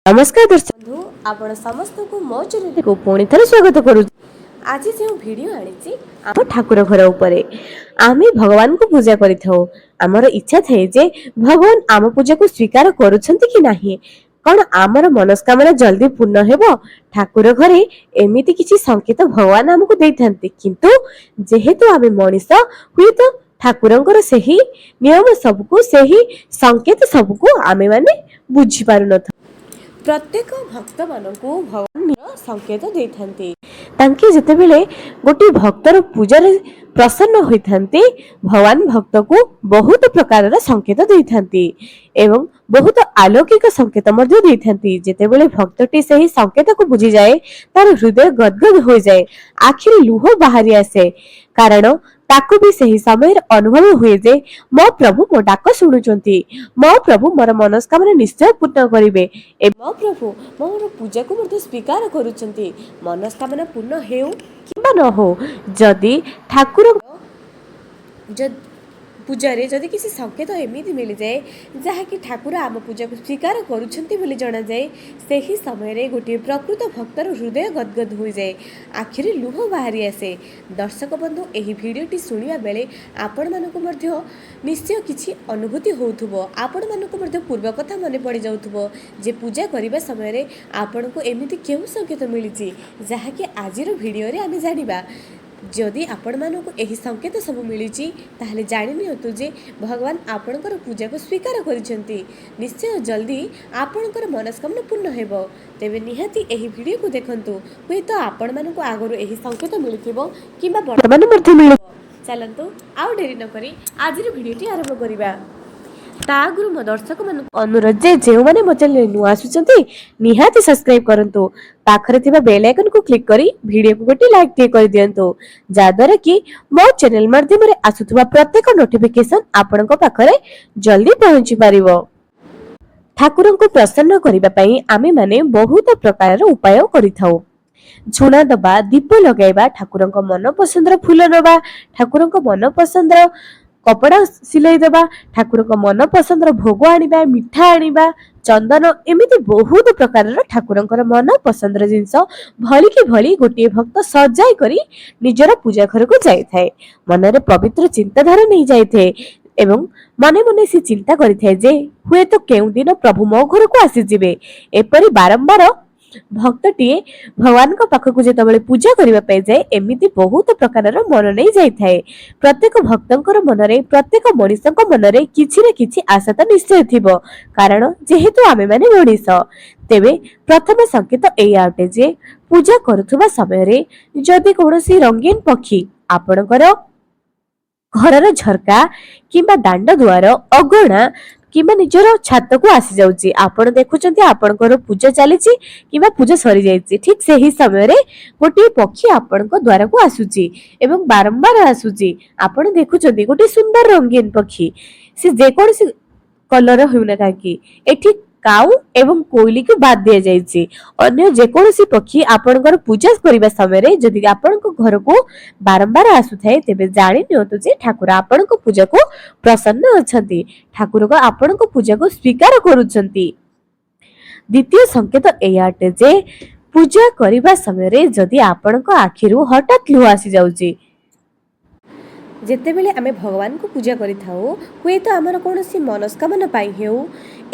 नमस्कार दर्शक बंधु आपण समस्त को मो चैनल को पुणी थरे स्वागत करू। आज जो वीडियो आनी आम ठाकुर घर उपरे आमे भगवान को पूजा करिथौ। आमर इच्छा थे जे भगवान आम पूजा को स्वीकार करूछंती कि नाही, कौन आमर मनस्कामना जल्दी पूर्ण हेबो। ठाकुर घरे एमिति किछि संकेत भगवान हमको देइथांती, किंतु जेहेतु आमे मनीष हुई तो ठाकुरंकर सेही नियम सबको सेही संकेत सबको आमे माने बुझी पारु नथौ। प्रत्येक भक्त मानकु भगवान संकेत देइथांती। तांके जेतेबेले गोटी भक्तर पूजा रे प्रसन्न होइथांती, भगवान भक्त को बहुत प्रकार संकेत देइथांती एवं बहुत अलौकिक संकेत मध्य देइथांती। जेतेबेले भक्तटी सही संकेत को बुझी जाए, तार हृदय गदगद हो जाए, आखिर लुह बाहरी आसे, कारण ताकू भी सही समय अनुभव हुए जे मो प्रभु मो डाक शुणुचंती, मो प्रभु मोर मनस्कामना निश्चय पूर्ण करिवे, मो प्रभु मोर पूजा को मध्य स्वीकार करूचंती। मनस्कामना पूर्ण हेउ किबा न हो, जदि ठाकुर पूजारे जदि किसी संकेत एमिति मिल जाए जहाँकि ठाकुर आम पूजा को स्वीकार करुछंती बोली जना जाए, सेही समय गोटे प्रकृत भक्तर हृदय गदगद हो जाए, आखिरी लुह बाहरी आसे। दर्शक बंधु एही भिडियोटी सुनिया बेले आपण मानको मध्य निश्चय किछि अनुभूति होउथुबो, आपण मानको मध्य पूर्व कथा मने पड़ी जाउथुबो जे पूजा करिबा समय रे आपण को एमिति केउ संकेत मिलिछि, जहाँकि आजिर भिडियो रे आमे जानिबा। जदि आपण मानक एही संकेत सब मिली ताहले जानि नियंतु जे भगवान आपणकर पूजा को स्वीकार करिसेंती। निश्चय जल्दी आपणकर मनस्कामना पूर्ण हेबो। तेबे निहाती एही वीडियो को देखंतु, हुई तो आपण मानक आगरो एही संकेत मिलिथिबो किबा वर्तमान मध्ये मिलिबो। चलंतु आउ डेरी न करी आजिर वीडियोटी आरंभ करिबा। तागुरु मो दर्शक मन अनुरोध जे जेउ माने मो चैनल नु आसुचंती निहाती सब्सक्राइब करंतु, पाखरे थिबा बेल आइकन को क्लिक करी वीडियो को गोटे लाइक टे कर दियंतु, जादर कि मो चैनल माध्यम रे आसुथबा प्रत्येक नोटिफिकेशन आपनक पाखरे जल्दी पहुंची पारिबो। ठाकुरन को प्रसन्न करिबा पई आमे माने बहुत प्रकार उपाय करिथाउ। झुणा दबा, दीप लगाइबा, ठाकुरन को मन पसंदर फूल नबा, ठाकुरन को मन पसंदर कपड़ा सिलाई देबा, ठाकुर को मन पसंदर भोग आनिबा, मिठा आनिबा, चंदन, एमिति बहुत प्रकार ठाकुरंकर मन पसंदर जिंस भली कि भली गोटे भक्त सजाई करी निजर पूजा घर को जाय थाए। मनरे पवित्र चिंताधारा नहीं जाय थे एवं मने मने से चिंता करि थाए जे हुए तो केउ दिन प्रभु मो घर को आसी जिवे। एपरि बारंबार भक्तटीए भगवान को पाखकु जेतबेले पूजा करिबा पे जाए, एमिति बहुत प्रकारर मन नहीं जाय थाए। प्रत्येक भक्तंकर मनरे, प्रत्येक मनीषक मनरे किछि न किछि आशा त निश्चय थिबो, कारण जेहेतु आमे माने मनीष। तेबे प्रथम संकेत एई आटे जे पूजा करुथबा समय रे जदि कोनोसी रंगीन पक्षी आपणकर घरर झरका किंबा दांड द्वार अगणा किंबा निजर छात को आसी जाउची, आपण देखुचंती आपणकर पूजा चलीची किंबा पूजा सरी जाईची, ठीक सेही समय रे गोटे पक्षी आपणक द्वार को आसुची एवं बारंबार आसुची। आपण देखुचंती गोटे सुंदर रंगीन पक्षी, से जे कोनसी कलर होउना काकी एठी काउ एवं कोइली को बाद दिया जाईची। अन्य जे कोनसी पक्षी आपणकर पूजा करिबा समय रे जदि आपणक घर को बारंबार आसुथाय, तेबे जानि नियंतु जे ठाकुर आपणक पूजा को प्रसन्न अछंती, ठाकुर को आपणक पूजा को स्वीकार करूछंती। द्वितीय संकेत एयाटे जे पूजा करिबा समय रे जदि आपणक आखिरु हठात लुह आसी जाउची। जेतेबेले आमे भगवान को पूजा करिथाउ, हुए तो आमर कोनोसी मनस्कामना पाई हेउ,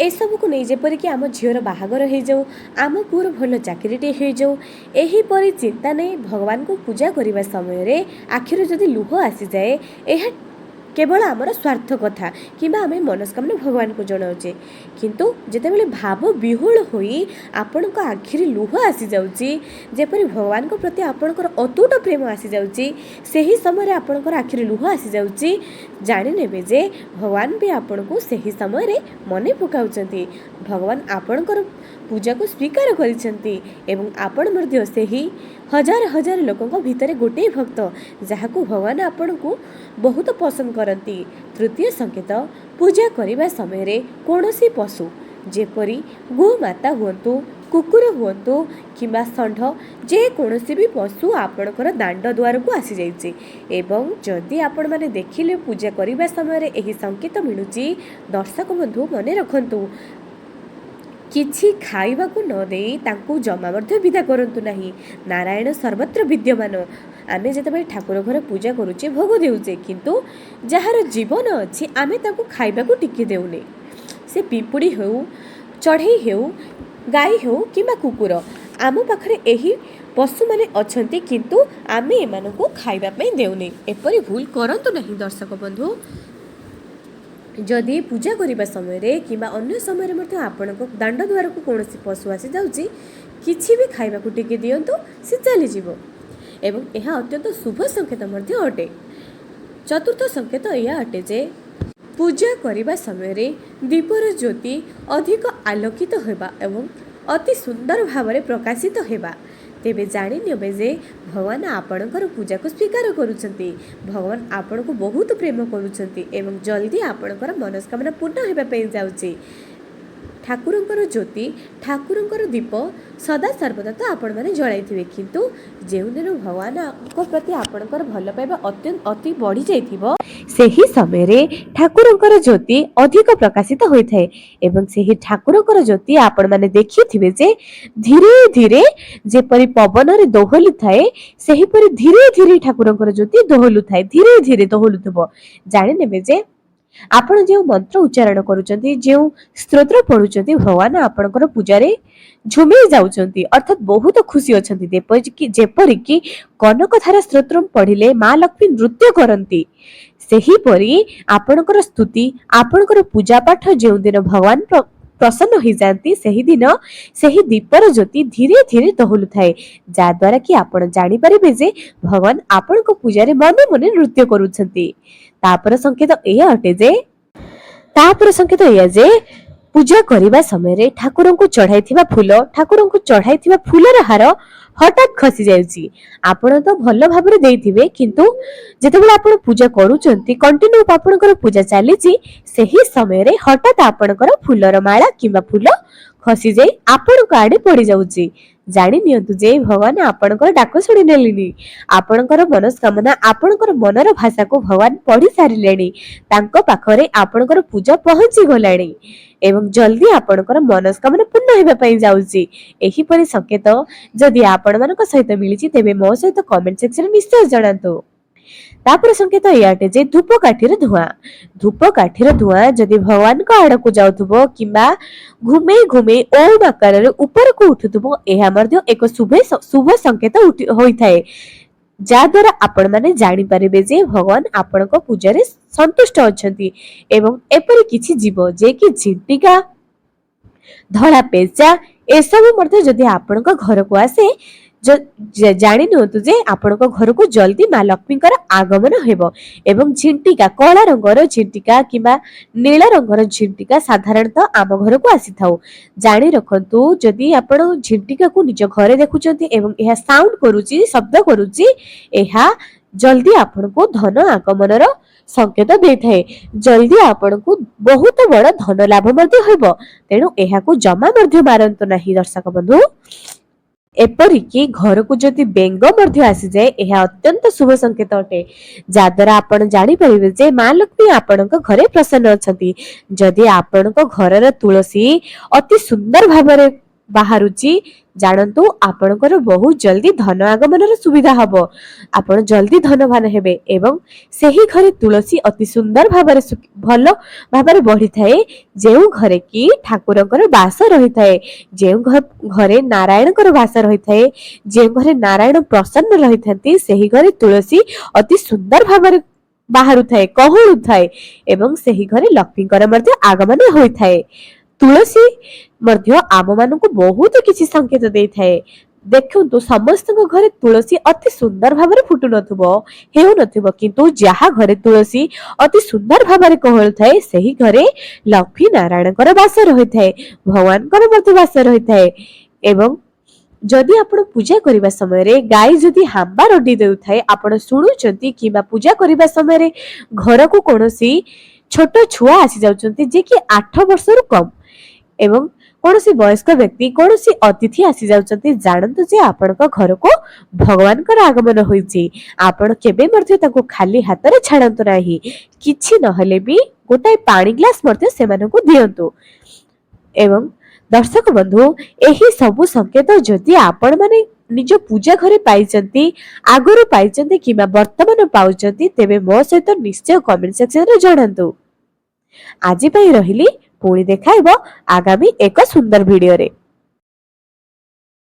ए सब को नहीं जेपरि कि आम झीर बाहागर हो जाऊ, आम पुर भल चाकरीटे हो जाऊ, एही परि चिंता नहीं भगवान को पूजा करिबा समय रे आखिर जदि लुह आसी जाए, एहा केवल आमर स्वार्थ कथा किंबा आमे मनस्कामना भगवान को जणाउचे, किंतु जेतेबेले भाव विहुल होई आपणक आखिरी लुह आसी जाउची, जेपरि भगवान को प्रति आपणकर अतुट प्रेम आसी जाउची, सेही समय रे आपणकर आखिरी लुह आसी जाउची, जानि नेबे जे भगवान भी आपणको सेही समय रे मने पकाउचंती। भगवान आपणकर पूजा को स्वीकार करिसेंती एवं आपण मध्य सेही हजार हजार लोकंक भितरे गोटे भक्त जहाकू भगवान आपणको बहुत पसंद करती। तृतीय संकेत पूजा करिबा समय रे कोनोसी पशु जेपरि गोमाता हुअन्तु, कुकुर हुअन्तु किंबा षंढ, जे कोनोसी भी पशु आपणकर दांड द्वार को आसी जाइछि एवं जदि आपण माने देखिले पूजा करिबा समय रे एही संकेत मिलुछि, दर्शक बंधु मने रखंतु କିଛି ଖାଇବାକୁ ନ ଦେଇ ତାଙ୍କୁ ଜମା ମଧ୍ୟ ବିଦା କରନ୍ତୁ ନାହିଁ। ନାରାୟଣ ସର୍ବତ୍ର ବିଦ୍ୟମାନ। ଆମେ ଯେତେବେଳେ ଠାକୁର ଘର ପୂଜା କରୁଛେ, ଭୋଗ ଦେଉଛେ, କିନ୍ତୁ ଯାହାର ଜୀବନ ଅଛି ଆମେ ତାକୁ ଖାଇବାକୁ ଟିକେ ଦେଉନେ। ସେ ପିମ୍ପୁଡ଼ି ହେଉ, ଚଢ଼େଇ ହେଉ, ଗାଈ ହେଉ କିମ୍ବା କୁକୁର, ଆମ ପାଖରେ ଏହି ପଶୁମାନେ ଅଛନ୍ତି, କିନ୍ତୁ ଆମେ ଏମାନଙ୍କୁ ଖାଇବା ପାଇଁ ଦେଉନେ। ଏପରି ଭୁଲ କରନ୍ତୁ ନାହିଁ ଦର୍ଶକ ବନ୍ଧୁ। ଯଦି ପୂଜା କରିବା ସମୟରେ କିମ୍ବା ଅନ୍ୟ ସମୟରେ ମଧ୍ୟ ଆପଣଙ୍କ ଦାଣ୍ଡ ଦୁଆରକୁ କୌଣସି ପଶୁ ଆସିଯାଉଛି, କିଛି ବି ଖାଇବାକୁ ଟିକେ ଦିଅନ୍ତୁ, ସେ ଚାଲିଯିବ ଏବଂ ଏହା ଅତ୍ୟନ୍ତ ଶୁଭ ସଂକେତ ମଧ୍ୟ ଅଟେ। ଚତୁର୍ଥ ସଂକେତ ଏହା ଅଟେ ଯେ ପୂଜା କରିବା ସମୟରେ ଦୀପର ଜ୍ୟୋତି ଅଧିକ ଆଲୋକିତ ହେବା ଏବଂ ଅତି ସୁନ୍ଦର ଭାବରେ ପ୍ରକାଶିତ ହେବା। ତେବେ ଜାଣିନେବେ ଯେ ଭଗବାନ ଆପଣଙ୍କର ପୂଜାକୁ ସ୍ୱୀକାର କରୁଛନ୍ତି, ଭଗବାନ ଆପଣଙ୍କୁ ବହୁତ ପ୍ରେମ କରୁଛନ୍ତି ଏବଂ ଜଲ୍ଦି ଆପଣଙ୍କର ମନସ୍କାମନା ପୂର୍ଣ୍ଣ ହେବା ପାଇଁ ଯାଉଛି। ଠାକୁରଙ୍କର ଜ୍ୟୋତି, ଠାକୁରଙ୍କର ଦୀପ ସଦା ସର୍ବଦା ତ ଆପଣମାନେ ଜଳାଇଥିବେ, କିନ୍ତୁ ଯେଉଁଦିନ ଭଗବାନଙ୍କ ପ୍ରତି ଆପଣଙ୍କର ଭଲ ପାଇବା ଅତି ବଢ଼ିଯାଇଥିବ, ସେହି ସମୟରେ ଠାକୁରଙ୍କର ଜ୍ୟୋତି ଅଧିକ ପ୍ରକାଶିତ ହୋଇଥାଏ ଏବଂ ସେହି ଠାକୁରଙ୍କର ଜ୍ୟୋତି ଆପଣମାନେ ଦେଖିଥିବେ ଯେ ଧୀରେ ଧୀରେ ଯେପରି ପବନରେ ଦୋହଲୁଥାଏ, ସେହିପରି ଧୀରେ ଧୀରେ ଠାକୁରଙ୍କର ଜ୍ୟୋତି ଦୋହଲୁଥାଏ, ଧୀରେ ଧୀରେ ଦୋହଲୁଥିବ। ଜାଣିନେବେ ଯେ ଆପଣ ଯେଉଁ ମନ୍ତ୍ର ଉଚ୍ଚାରଣ କରୁଛନ୍ତି, ଯେଉଁ ସ୍ତୋତ୍ର ପଢୁଛନ୍ତି, ଭଗବାନ ଆପଣଙ୍କର ପୂଜାରେ ଝୁମେଇ ଯାଉଛନ୍ତି, ଅର୍ଥାତ୍ ବହୁତ ଖୁସି ଅଛନ୍ତି। ଯେପରିକି କନକଧାରା ସ୍ତୋତ୍ର ପଢିଲେ ମା ଲକ୍ଷ୍ମୀ ନୃତ୍ୟ କରନ୍ତି, ସେହିପରି ଆପଣଙ୍କର ସ୍ତୁତି, ଆପଣଙ୍କର ପୂଜା ପାଠ ଯେଉଁଦିନ ଭଗବାନ ପ୍ରସନ୍ନ ହୋଇଯାଆନ୍ତି, ସେହିଦିନ ସେହି ଦୀପର ଜ୍ୟୋତି ଧୀରେ ଧୀରେ ଦୋହଲୁଥାଏ, ଯାହାଦ୍ୱାରା କି ଆପଣ ଜାଣିପାରିବେ ଯେ ଭଗବାନ ଆପଣଙ୍କ ପୂଜାରେ ମନେ ମନେ ନୃତ୍ୟ କରୁଛନ୍ତି। ତାପର ସଂକେତ ଏହା ଅଟେ ଯେ ପୂଜା କରିବା ସମୟରେ ଠାକୁରଙ୍କୁ ଚଢାଇଥିବା ଫୁଲର ହାର ହଠାତ୍ ଖସି ଯାଉଛି। ଆପଣ ତ ଭଲ ଭାବରେ ଦେଇଥିବେ, କିନ୍ତୁ ଯେତେବେଳେ ଆପଣ ପୂଜା କରୁଛନ୍ତି, କଣ୍ଟିନ୍ୟୁ ଆପଣଙ୍କର ପୂଜା ଚାଲିଛି, ସେହି ସମୟରେ ହଠାତ୍ ଆପଣଙ୍କର ଫୁଲର ମାଳା କିମ୍ବା ଫୁଲ ଖସିଯାଇ ଆପଣଙ୍କ ଆଡେ ପଡିଯାଉଛି। ଜାଣି ନିଅନ୍ତୁ ଯେ ଭଗବାନ ଆପଣଙ୍କର ଡାକ ଶୁଣି ନେଲେଣି। ଆପଣଙ୍କର ମନସ୍କାମନା, ଆପଣଙ୍କର ମନର ଭାଷାକୁ ଭଗବାନ ପଢି ସାରିଲେଣି। ତାଙ୍କ ପାଖରେ ଆପଣଙ୍କର ପୂଜା ପହଞ୍ଚି ଗଲାଣି ଏବଂ ଜଲ୍ଦି ଆପଣଙ୍କର ମନସ୍କାମନା ପୂର୍ଣ୍ଣ ହେବା ପାଇଁ ଯାଉଛି। ଏହିପରି ସଂକେତ ଯଦି ଆପଣମାନଙ୍କ ସହିତ ମିଳିଛି, ତେବେ ମୋ ସହିତ କମେଣ୍ଟ ସେକ୍ସନରେ ନିଶ୍ଚୟ ଜଣାନ୍ତୁ। ତାପରେ ସଂକେତ ଏହାଟେ ଯେ ଧୂପକାଠିର ଧୂଆଁ ଯଦି ଭଗବାନଙ୍କ ଆଡକୁ ଯାଉଥିବ କିମ୍ବା ଘୁମେଇ ଘୁମେଇ ଓମ୍ ଆକାରରେ ଉପରକୁ ଉଠୁଥିବ, ଏହା ମଧ୍ୟ ଏକ ଶୁଭ ସଂକେତ ହୋଇଥାଏ, ଯାହାଦ୍ୱାରା ଆପଣମାନେ ଜାଣିପାରିବେ ଯେ ଭଗବାନ ଆପଣଙ୍କ ପୂଜାରେ ସନ୍ତୁଷ୍ଟ ଅଛନ୍ତି। ଏବଂ ଏପରି କିଛି ଜୀବ ଯେ କି ଝିଣ୍ଟିକା, ଧଳା ପେଚା, ଏସବୁ ମଧ୍ୟ ଯଦି ଆପଣଙ୍କ ଘରକୁ ଆସେ, ଜାଣି ନିଅନ୍ତୁ ଯେ ଆପଣଙ୍କ ଘରକୁ ଜଲ୍ଦି ମା ଲକ୍ଷ୍ମୀଙ୍କର ଆଗମନ ହେବ। ଏବଂ ଝିଣ୍ଟିକା, କଳା ରଙ୍ଗର ଝିଣ୍ଟିକା କିମ୍ବା ନୀଳ ରଙ୍ଗର ଝିଣ୍ଟିକା ସାଧାରଣତଃ ଆମ ଘରକୁ ଆସିଥାଉ। ଜାଣି ରଖନ୍ତୁ, ଯଦି ଆପଣ ଝିଣ୍ଟିକାକୁ ନିଜ ଘରେ ଦେଖୁଛନ୍ତି ଏବଂ ଏହା ଶବ୍ଦ କରୁଛି, ଏହା ଜଲ୍ଦି ଆପଣଙ୍କୁ ଧନ ଆଗମନର ସଂକେତ ଦେଇଥାଏ, ଜଲ୍ଦି ଆପଣଙ୍କୁ ବହୁତ ବଡ ଧନ ଲାଭ ମଧ୍ୟ ହେବ। ତେଣୁ ଏହାକୁ ଜମା ମଧ୍ୟ ମାରନ୍ତୁ ନାହିଁ ଦର୍ଶକ ବନ୍ଧୁ। ଏପରିକି ଘରକୁ ଯଦି ବେଙ୍ଗ ମଧ୍ୟ ଆସିଯାଏ, ଏହା ଅତ୍ୟନ୍ତ ଶୁଭ ସଂକେତ ଅଟେ, ଯାହାଦ୍ୱାରା ଆପଣ ଜାଣିପାରିବେ ଯେ ମା ଲକ୍ଷ୍ମୀ ଆପଣଙ୍କ ଘରେ ପ୍ରସନ୍ନ ଅଛନ୍ତି। ଯଦି ଆପଣଙ୍କ ଘରର ତୁଳସୀ ଅତି ସୁନ୍ଦର ଭାବରେ ବାହାରୁଛି, ଜାଣନ୍ତୁ ଆପଣଙ୍କର ବହୁତ ଜଲ୍ଦି ଧନ ଆଗମନର ସୁବିଧା ହବ, ଆପଣ ଜଲ୍ଦି ଧନବାନ ହେବେ। ଏବଂ ସେହି ଘରେ ତୁଳସୀ ଅତି ସୁନ୍ଦର ଭାବରେ ଭଲ ଭାବରେ ବଢିଥାଏ, ଯେଉଁ ଘରେ କି ଠାକୁରଙ୍କର ବାସ ରହିଥାଏ, ଯେଉଁ ଘରେ ନାରାୟଣଙ୍କର ବାସ ରହିଥାଏ, ଯେଉଁ ଘରେ ନାରାୟଣ ପ୍ରସନ୍ନ ରହିଥାନ୍ତି, ସେହି ଘରେ ତୁଳସୀ ଅତି ସୁନ୍ଦର ଭାବରେ ବାହାରୁଥାଏ, କହୁଳୁଥାଏ ଏବଂ ସେହି ଘରେ ଲକ୍ଷ୍ମୀଙ୍କର ମଧ୍ୟ ଆଗମନ ହୋଇଥାଏ। ତୁଳସୀ ମଧ୍ୟ ଆମମାନଙ୍କୁ ବହୁତ କିଛି ସଂକେତ ଦେଇଥାଏ। ଦେଖନ୍ତୁ, ସମସ୍ତଙ୍କ ଘରେ ତୁଳସୀ ଅତି ସୁନ୍ଦର ଭାବରେ ହେଉନଥିବ, କିନ୍ତୁ ଯାହା ଘରେ ତୁଳସୀ ଅତି ସୁନ୍ଦର ଭାବରେ କହୁଥାଏ, ସେହି ଘରେ ଲକ୍ଷ୍ମୀ ନାରାୟଣଙ୍କର ବାସ ରହିଥାଏ, ଭଗବାନଙ୍କର ମଧ୍ୟ ବାସ ରହିଥାଏ। ଏବଂ ଯଦି ଆପଣ ପୂଜା କରିବା ସମୟରେ ଗାଈ ଯଦି ହାମ୍ବା ରଡି ଦେଉଥାଏ, ଆପଣ ଶୁଣୁଛନ୍ତି, କିମ୍ବା ପୂଜା କରିବା ସମୟରେ ଘରକୁ କୌଣସି ଛୋଟ ଛୁଆ ଆସି ଯାଉଛନ୍ତି ଯେ କି 8 ବର୍ଷରୁ କମ୍ ଏବଂ କୌଣସି ବୟସ୍କ ବ୍ୟକ୍ତି, କୌଣସି ଅତିଥି ଆସି ଯାଉଛନ୍ତି, ଜାଣନ୍ତୁ ଯେ ଆପଣଙ୍କ ଘରକୁ ଭଗବାନଙ୍କର ଆଗମନ ହୋଇଛି। ଆପଣ କେବେ ମଧ୍ୟ ତାଙ୍କୁ ଖାଲି ହାତରେ ଛାଡନ୍ତୁ ନାହିଁ, କିଛି ନହେଲେ ବି ଗୋଟାଏ ପାଣି ଗ୍ଲାସ ମଧ୍ୟ ସେମାନଙ୍କୁ ଦିଅନ୍ତୁ। ଏବଂ दर्शक बंधु एही सबु संकेत जदि आपण माने निज पूजा घरे पाइचंती आगुरु पाइचंती किबा वर्तमान पाउचंती तेबे मो सहित निश्चय कमेंट सेक्शन रे जणांतु। आजि पई रहिली पुणी देखाइबो आगामी एक सुंदर वीडियो रे।